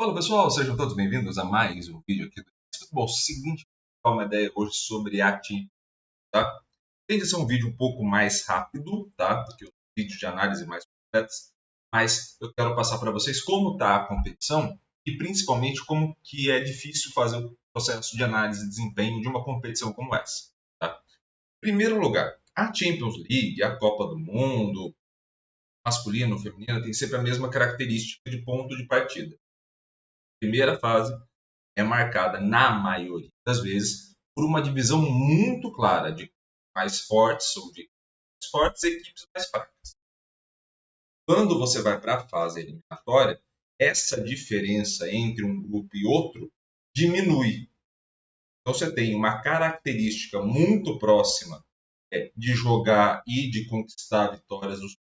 Fala pessoal, sejam todos bem-vindos a mais um vídeo aqui do Futebol. Seguinte, vou uma ideia hoje sobre a Champions, tá? Tende a ser um vídeo um pouco mais rápido, tá? Do que os vídeos de análise mais completos, mas eu quero passar para vocês como está a competição e principalmente como que é difícil fazer o processo de análise de desempenho de uma competição como essa, tá? Em primeiro lugar, a Champions League, a Copa do Mundo, masculino, feminino, tem sempre a mesma característica de ponto de partida. Primeira fase é marcada, na maioria das vezes, por uma divisão muito clara de mais fortes ou de mais fortes e equipes mais fracas. Quando você vai para a fase eliminatória, essa diferença entre um grupo e outro diminui. Então você tem uma característica muito próxima de jogar e de conquistar vitórias dos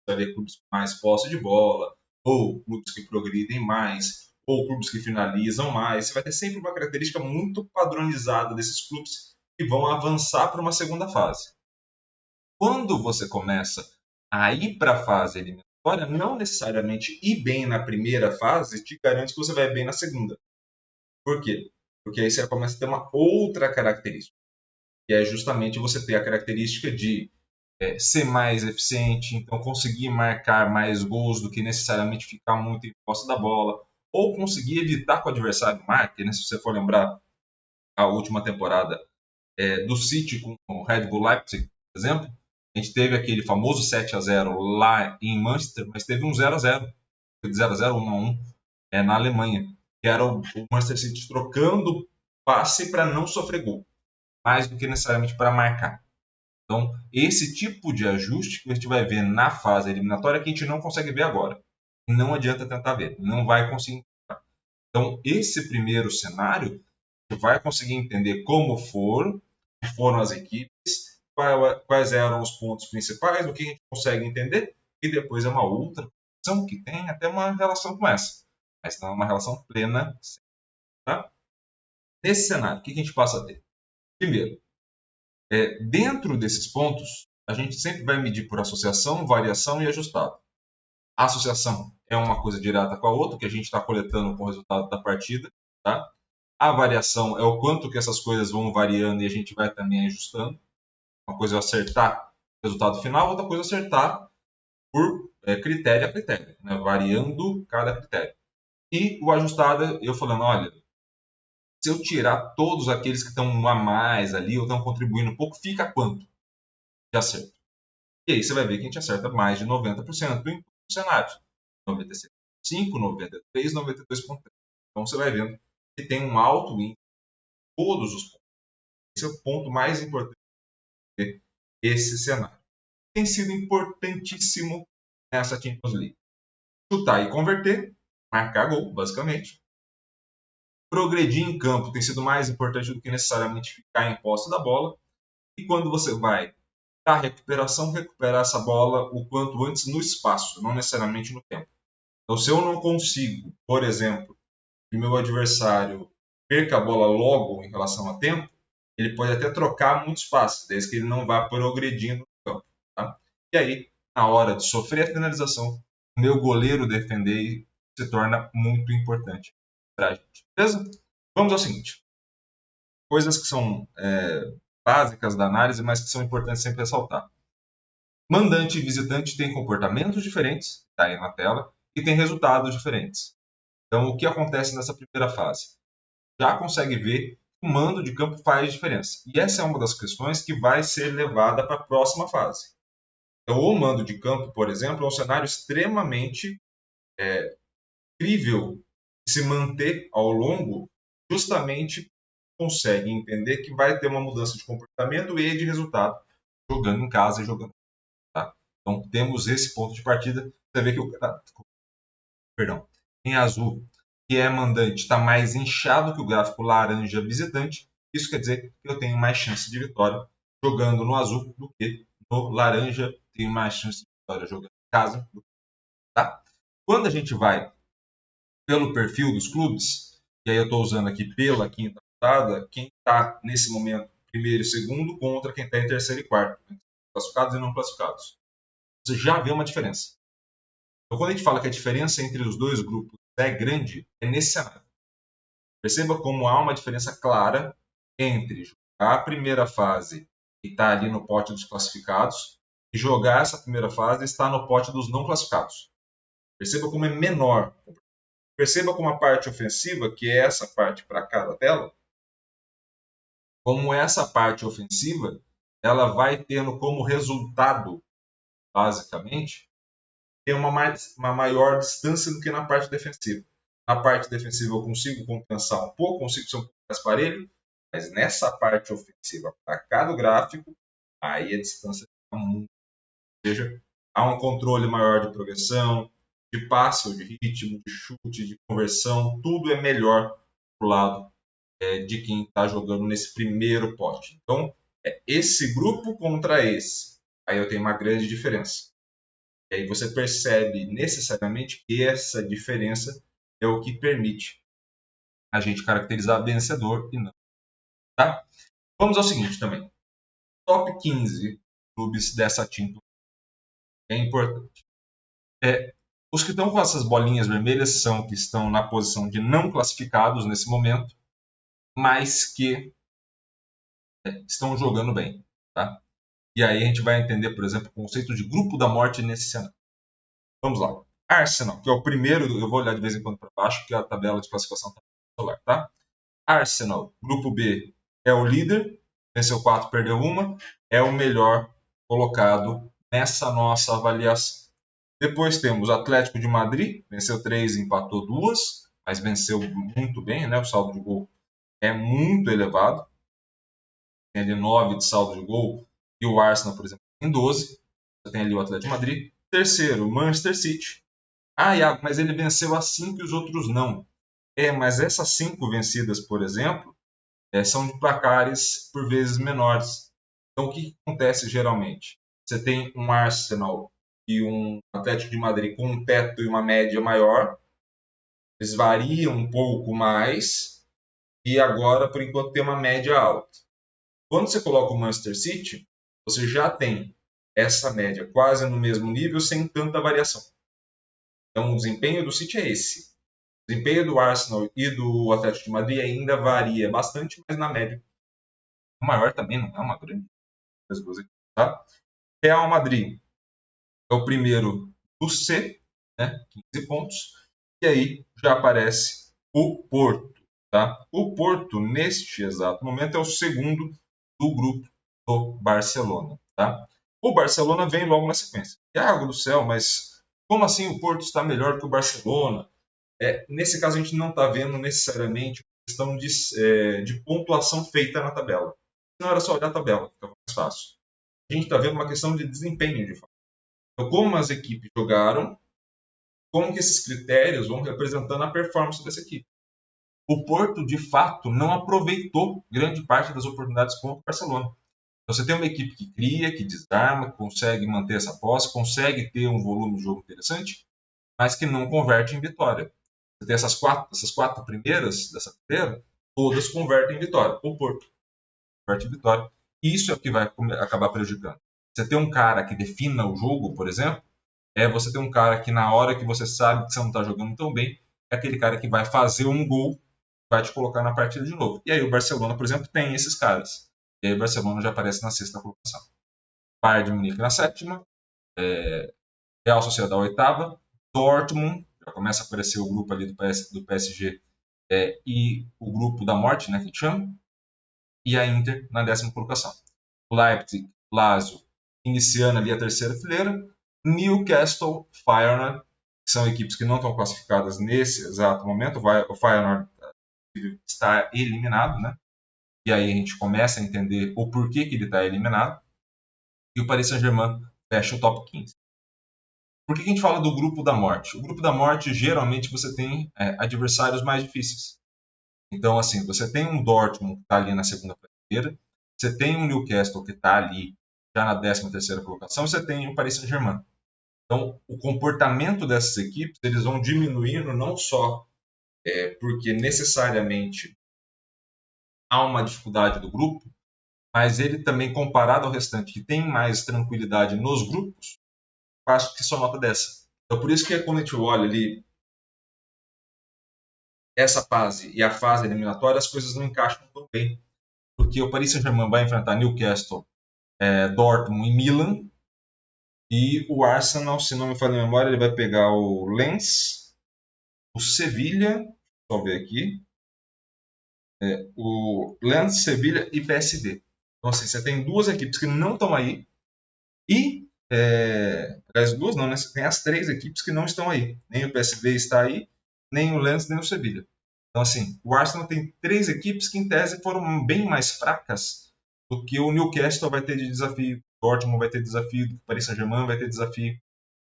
clubes com mais posse de bola, ou clubes que progridem mais, ou clubes que finalizam mais. Você vai ter sempre uma característica muito padronizada desses clubes que vão avançar para uma segunda fase. Quando você começa a ir para a fase eliminatória, não necessariamente ir bem na primeira fase te garante que você vai bem na segunda. Por quê? Porque aí você começa a ter uma outra característica, que é justamente você ter a característica de ser mais eficiente, então conseguir marcar mais gols do que necessariamente ficar muito em posse da bola, ou conseguir evitar que o adversário marque, né? Se você for lembrar a última temporada do City com o Red Bull Leipzig, por exemplo, a gente teve aquele famoso 7-0 lá em Manchester, mas teve um 0-0, 0-0, 1-1 na Alemanha, que era o Manchester City trocando passe para não sofrer gol, mais do que necessariamente para marcar. Então, esse tipo de ajuste que a gente vai ver na fase eliminatória que a gente não consegue ver agora. Não adianta tentar ver, não vai conseguir. Então, esse primeiro cenário, você vai conseguir entender como foram as equipes, quais eram os pontos principais, o que a gente consegue entender, e depois é uma outra questão que tem até uma relação com essa, mas não é uma relação plena. Tá? Nesse cenário, o que a gente passa a ter? Primeiro, dentro desses pontos, a gente sempre vai medir por associação, variação e ajustado. A associação é uma coisa direta com a outra, que a gente está coletando com o resultado da partida. Tá? A variação é o quanto que essas coisas vão variando e a gente vai também ajustando. Uma coisa é acertar o resultado final, outra coisa é acertar por critério a critério, né? Variando cada critério. E o ajustado, eu falando, olha, se eu tirar todos aqueles que estão a mais ali ou estão contribuindo um pouco, fica quanto de acerto? E aí você vai ver que a gente acerta mais de 90% em todos os cenários. 96,5%, 93%, 92,3%. Então você vai vendo que tem um alto índice em todos os pontos. Esse é o ponto mais importante desse cenário. Tem sido importantíssimo nessa Champions League. Chutar e converter, marcar gol, basicamente. Progredir em campo tem sido mais importante do que necessariamente ficar em posse da bola. E quando você vai para a recuperação, recuperar essa bola o quanto antes no espaço, não necessariamente no tempo. Então, se eu não consigo, por exemplo, que meu adversário perca a bola logo em relação a tempo, ele pode até trocar muitos passes, desde que ele não vá progredindo no campo. Tá? E aí, na hora de sofrer a finalização, o meu goleiro defender se torna muito importante para a gente. Beleza? Vamos ao seguinte. Coisas que são básicas da análise, mas que são importantes sempre ressaltar. Mandante e visitante têm comportamentos diferentes, está aí na tela, e têm resultados diferentes. Então, o que acontece nessa primeira fase? Já consegue ver que o mando de campo faz diferença. E essa é uma das questões que vai ser levada para a próxima fase. Então, o mando de campo, por exemplo, é um cenário extremamente incrível de se manter ao longo, justamente consegue entender que vai ter uma mudança de comportamento e de resultado jogando em casa e jogando. Tá? Então, temos esse ponto de partida. Você vê que perdão, em azul, que é mandante, está mais inchado que o gráfico laranja visitante. Isso quer dizer que eu tenho mais chance de vitória jogando no azul do que no laranja. Tenho mais chance de vitória jogando em casa. Tá? Quando a gente vai pelo perfil dos clubes, e aí eu estou usando aqui pela quinta rodada, quem está nesse momento primeiro e segundo contra quem está em terceiro e quarto, né? Classificados e não classificados. Você já vê uma diferença. Então, quando a gente fala que a diferença entre os dois grupos é grande é nesse cenário. Perceba como há uma diferença clara entre jogar a primeira fase e estar ali no pote dos classificados e jogar essa primeira fase e estar no pote dos não classificados. Perceba como é menor. Perceba como a parte ofensiva, que é essa parte para cá da tela, como essa parte ofensiva, ela vai tendo como resultado, basicamente, ter uma maior distância do que na parte defensiva. Na parte defensiva eu consigo compensar um pouco, consigo ser um pouco mais parelho, mas nessa parte ofensiva, para cada gráfico, aí a distância fica muito. Ou seja, há um controle maior de progressão, de passe ou de ritmo, de chute, de conversão, tudo é melhor para o lado de quem está jogando nesse primeiro pote. Então, é esse grupo contra esse. Aí eu tenho uma grande diferença. E aí você percebe necessariamente que essa diferença é o que permite a gente caracterizar vencedor e não. Tá? Vamos ao seguinte também. Top 15 clubes dessa Team é importante. Os que estão com essas bolinhas vermelhas são que estão na posição de não classificados nesse momento, mas que estão jogando bem. Tá? E aí a gente vai entender, por exemplo, o conceito de grupo da morte nesse cenário. Vamos lá. Arsenal, que é o primeiro, eu vou olhar de vez em quando para baixo, porque a tabela de classificação está no celular, tá? Arsenal, grupo B, é o líder, venceu 4, perdeu 1, é o melhor colocado nessa nossa avaliação. Depois temos Atlético de Madrid, venceu 3, empatou 2, mas venceu muito bem, né? O saldo de gol é muito elevado. Tem ali 9 de saldo de gol e o Arsenal, por exemplo, tem 12. Você tem ali o Atlético de Madrid. Terceiro, Manchester City. Iago, mas ele venceu as 5 e os outros não. Mas essas 5 vencidas, por exemplo, são de placares por vezes menores. Então, o que acontece geralmente? Você tem um Arsenal e um Atlético de Madrid com um teto e uma média maior. Eles variam um pouco mais. E agora, por enquanto, tem uma média alta. Quando você coloca o Manchester City, você já tem essa média quase no mesmo nível, sem tanta variação. Então, o desempenho do City é esse. O desempenho do Arsenal e do Atlético de Madrid ainda varia bastante, mas na média. O maior também não é uma grande coisa. Tá? Real Madrid é o primeiro do C, né? 15 pontos. E aí já aparece o Porto. Tá? O Porto, neste exato momento, é o segundo do grupo do Barcelona. Tá? O Barcelona vem logo na sequência. Thiago do céu, mas como assim o Porto está melhor que o Barcelona? Nesse caso, a gente não está vendo necessariamente questão de pontuação feita na tabela. Não era só olhar a tabela, fica mais fácil. A gente está vendo uma questão de desempenho, de fato. Então, como as equipes jogaram, como que esses critérios vão representando a performance dessa equipe. O Porto, de fato, não aproveitou grande parte das oportunidades contra o Barcelona. Então, você tem uma equipe que cria, que desarma, que consegue manter essa posse, consegue ter um volume de jogo interessante, mas que não converte em vitória. Você tem essas quatro primeiras dessa carreira, todas convertem em vitória. O Porto converte em vitória. E isso é o que vai acabar prejudicando. Você tem um cara que defina o jogo, por exemplo, você ter um cara que na hora que você sabe que você não está jogando tão bem, é aquele cara que vai fazer um gol, vai te colocar na partida de novo. E aí o Barcelona, por exemplo, tem esses caras. E aí o Barcelona já aparece na sexta colocação. Bayern de Munique na sétima, Real Sociedade na oitava, Dortmund, já começa a aparecer o grupo ali do PSG e o grupo da morte, né, que a gente chama, e a Inter na décima colocação. Leipzig, Lazio, iniciando ali a terceira fileira, Newcastle, Feyenoord, que são equipes que não estão classificadas nesse exato momento. O Feyenoord está eliminado, né? E aí a gente começa a entender o porquê que ele está eliminado. E o Paris Saint-Germain fecha o top 15. Por que a gente fala do grupo da morte? O grupo da morte, geralmente, você tem adversários mais difíceis. Então, assim, você tem um Dortmund que está ali na segunda prateleira, você tem um Newcastle que está ali já na 13ª colocação, e você tem o Paris Saint-Germain. Então, o comportamento dessas equipes, eles vão diminuindo não só porque necessariamente há uma dificuldade do grupo, mas ele também, comparado ao restante, que tem mais tranquilidade nos grupos, faz que sua nota dessa. Então, por isso que quando a gente olha ali essa fase e a fase eliminatória, as coisas não encaixam tão bem. Porque o Paris Saint-Germain vai enfrentar Newcastle, Dortmund e Milan. E o Arsenal, se não me falha a memória, ele vai pegar o Lens, o Sevilha, vou ver aqui, o Lens, Sevilha e PSD. Então, assim, você tem duas equipes que não estão aí e as duas não, né? Você tem as três equipes que não estão aí. Nem o PSV está aí, nem o Lens, nem o Sevilha. Então, assim, o Arsenal tem três equipes que, em tese, foram bem mais fracas do que o Newcastle vai ter de desafio, o Dortmund vai ter desafio, o Paris Saint-Germain vai ter desafio.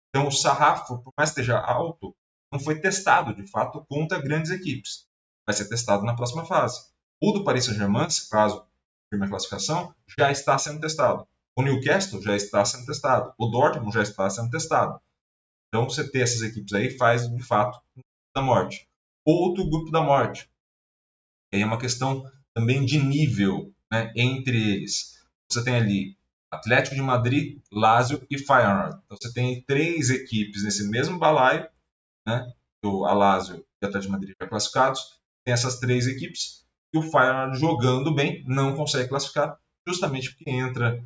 Então, o sarrafo, por mais que esteja alto, não foi testado, de fato, contra grandes equipes. Vai ser testado na próxima fase. O do Paris Saint-Germain, caso firme a classificação, já está sendo testado. O Newcastle já está sendo testado. O Dortmund já está sendo testado. Então, você ter essas equipes aí faz, de fato, um grupo da morte. Outro grupo da morte. Aí é uma questão também de nível, né, entre eles. Você tem ali Atlético de Madrid, Lazio e Feyenoord. Então, você tem três equipes nesse mesmo balaio, né? A Lazio e o Atlético de Madrid já classificados. Tem essas três equipes e o Feyenoord jogando bem não consegue classificar, justamente porque entra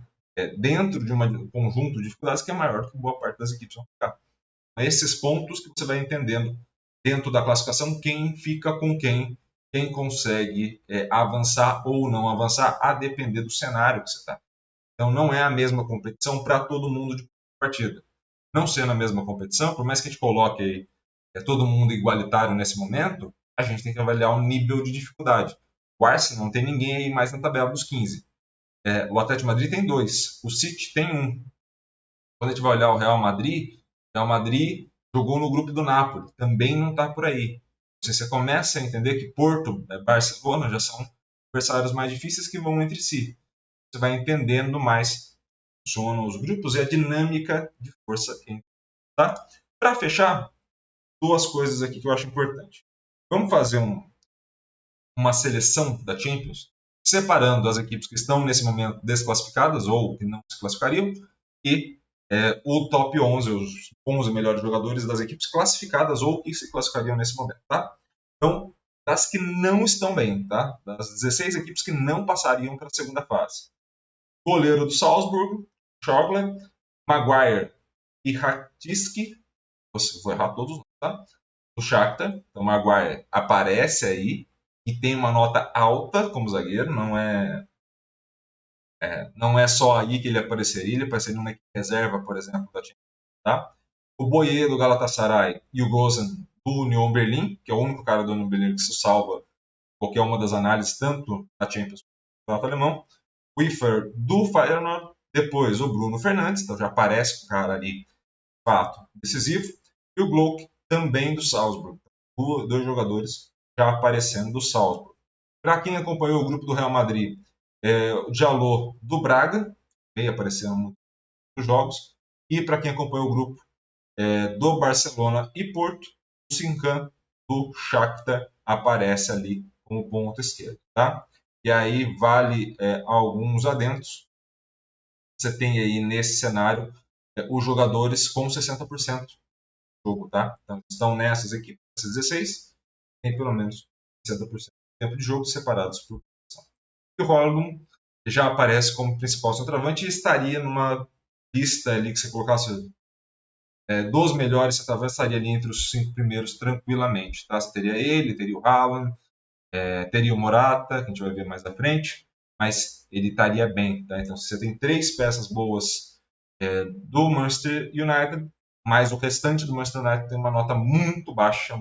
dentro de um conjunto de dificuldades que é maior do que boa parte das equipes vão ficar. Esses pontos que você vai entendendo dentro da classificação quem fica com quem consegue avançar ou não avançar, a depender do cenário que você está. Então, não é a mesma competição para todo mundo de partida. Não sendo a mesma competição, por mais que a gente coloque aí, todo mundo igualitário nesse momento, a gente tem que avaliar o nível de dificuldade. O Arsenal não tem ninguém aí mais na tabela dos 15. O Atlético de Madrid tem 2. O City tem 1. Quando a gente vai olhar o Real Madrid jogou no grupo do Napoli. Também não está por aí. Você começa a entender que Porto e Barcelona já são adversários mais difíceis que vão entre si. Você vai entendendo mais como funcionam os grupos e a dinâmica de força. Tá? Para fechar, duas coisas aqui que eu acho importante. Vamos fazer uma seleção da Champions, separando as equipes que estão nesse momento desclassificadas ou que não se classificariam e o top 11, os 11 melhores jogadores das equipes classificadas ou que se classificariam nesse momento. Tá? Então, das que não estão bem, tá? Das 16 equipes que não passariam para a segunda fase. Goleiro do Salzburg, Schogler, Maguire e Rakitic, vou errar todos, tá? Do Shakhtar, então Maguire aparece aí e tem uma nota alta como zagueiro, não é só aí que ele apareceria, ele apareceria numa equipe reserva, por exemplo, da Champions, tá? O Boye do Galatasaray e o Gozan do Union Berlin, que é o único cara do Union Berlin que se salva qualquer uma das análises, tanto na Champions quanto no alemão. O Ifer do Feyenoord, depois o Bruno Fernandes, então já aparece o cara ali, fato decisivo, e o Glock também do Salzburg. Dois jogadores já aparecendo do Salzburg. Para quem acompanhou o grupo do Real Madrid, o Diallo do Braga, veio aparecendo nos jogos, e para quem acompanhou o grupo do Barcelona e Porto, o Sincan do Shakhtar aparece ali como ponto esquerdo. Tá? E aí vale alguns adendos. Você tem aí nesse cenário os jogadores com 60% do jogo. Tá? Então estão nessas equipes, essas 16, tem pelo menos 60% do tempo de jogo separados por posição. E o Højlund já aparece como principal centroavante e estaria numa lista ali que você colocasse dos melhores centroavantes, estaria ali entre os 5 primeiros tranquilamente. Tá? Você teria ele, teria o Haaland, teria o Morata, que a gente vai ver mais à frente, mas ele estaria bem. Tá? Então, se você tem 3 peças boas do Manchester United, mas o restante do Manchester United tem uma nota muito baixa,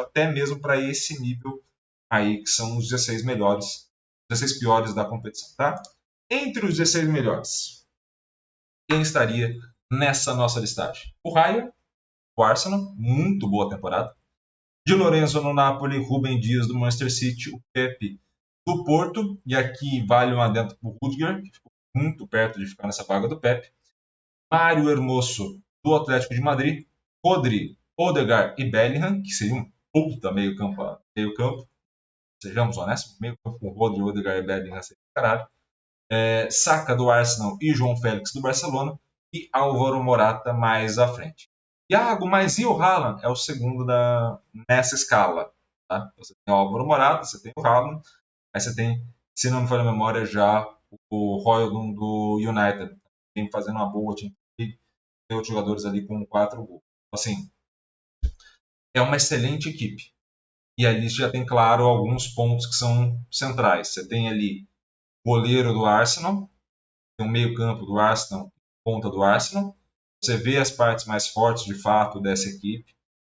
até mesmo para esse nível aí, que são os 16 melhores, 16 piores da competição. Tá? Entre os 16 melhores, quem estaria nessa nossa listagem? O Raya, o Arsenal, muito boa temporada. Di Lorenzo no Napoli, Rubem Dias do Manchester City, o Pepe do Porto, e aqui vale um adendo para o Rudiger, que ficou muito perto de ficar nessa vaga do Pepe. Mário Hermoso do Atlético de Madrid, Rodri, Odegaard e Bellingham, que seria um puta meio-campo, sejamos honestos, meio-campo com Rodri, Odegaard e Bellingham seria caralho. Saka do Arsenal e João Félix do Barcelona, e Álvaro Morata mais à frente. Iago, mas e o Haaland? É o segundo nessa escala. Tá? Você tem o Álvaro Morata, você tem o Haaland, aí você tem, se não me falha a memória, já o Højlund do United, vem fazendo uma boa time, tem outros jogadores ali com 4 gols. Assim, é uma excelente equipe. E ali já tem, claro, alguns pontos que são centrais. Você tem ali o goleiro do Arsenal, tem o meio-campo do Arsenal, ponta do Arsenal. Você vê as partes mais fortes, de fato, dessa equipe.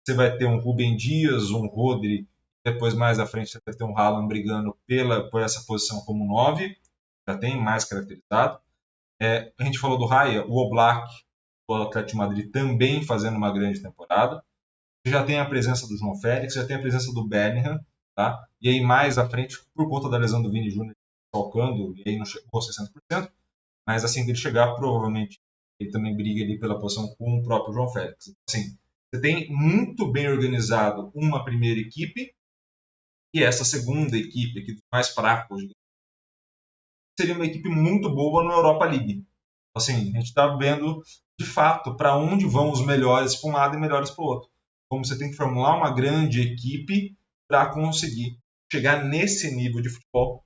Você vai ter um Rubem Dias, um Rodri, depois mais à frente você vai ter um Haaland brigando por essa posição como 9, já tem mais caracterizado. A gente falou do Raya, o Oblak, do Atlético de Madrid, também fazendo uma grande temporada. Você já tem a presença do João Félix, já tem a presença do Bellingham, tá? E aí mais à frente, por conta da lesão do Vini Júnior, tocando, e aí não chegou a 60%, mas assim que ele chegar, provavelmente ele também briga ali pela posição com o próprio João Félix. Então, assim, você tem muito bem organizado uma primeira equipe e essa segunda equipe, aqui dos mais fracos, seria uma equipe muito boa na Europa League. Assim, a gente está vendo de fato para onde vão os melhores para um lado e melhores para o outro. Como você tem que formular uma grande equipe para conseguir chegar nesse nível de futebol,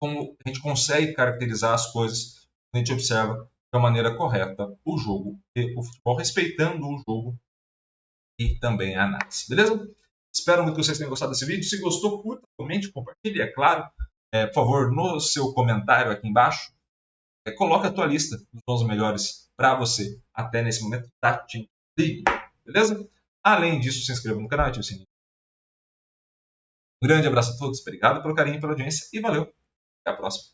como a gente consegue caracterizar as coisas quando a gente observa da maneira correta o jogo e o futebol, respeitando o jogo e também a análise. Beleza? Espero muito que vocês tenham gostado desse vídeo. Se gostou, curta, comente, compartilhe, é claro. Por favor, no seu comentário aqui embaixo, coloca a tua lista dos 11 melhores para você até nesse momento da Champions League. Beleza? Além disso, se inscreva no canal, ative o sininho. Um grande abraço a todos, obrigado pelo carinho e pela audiência e valeu. Até a próxima.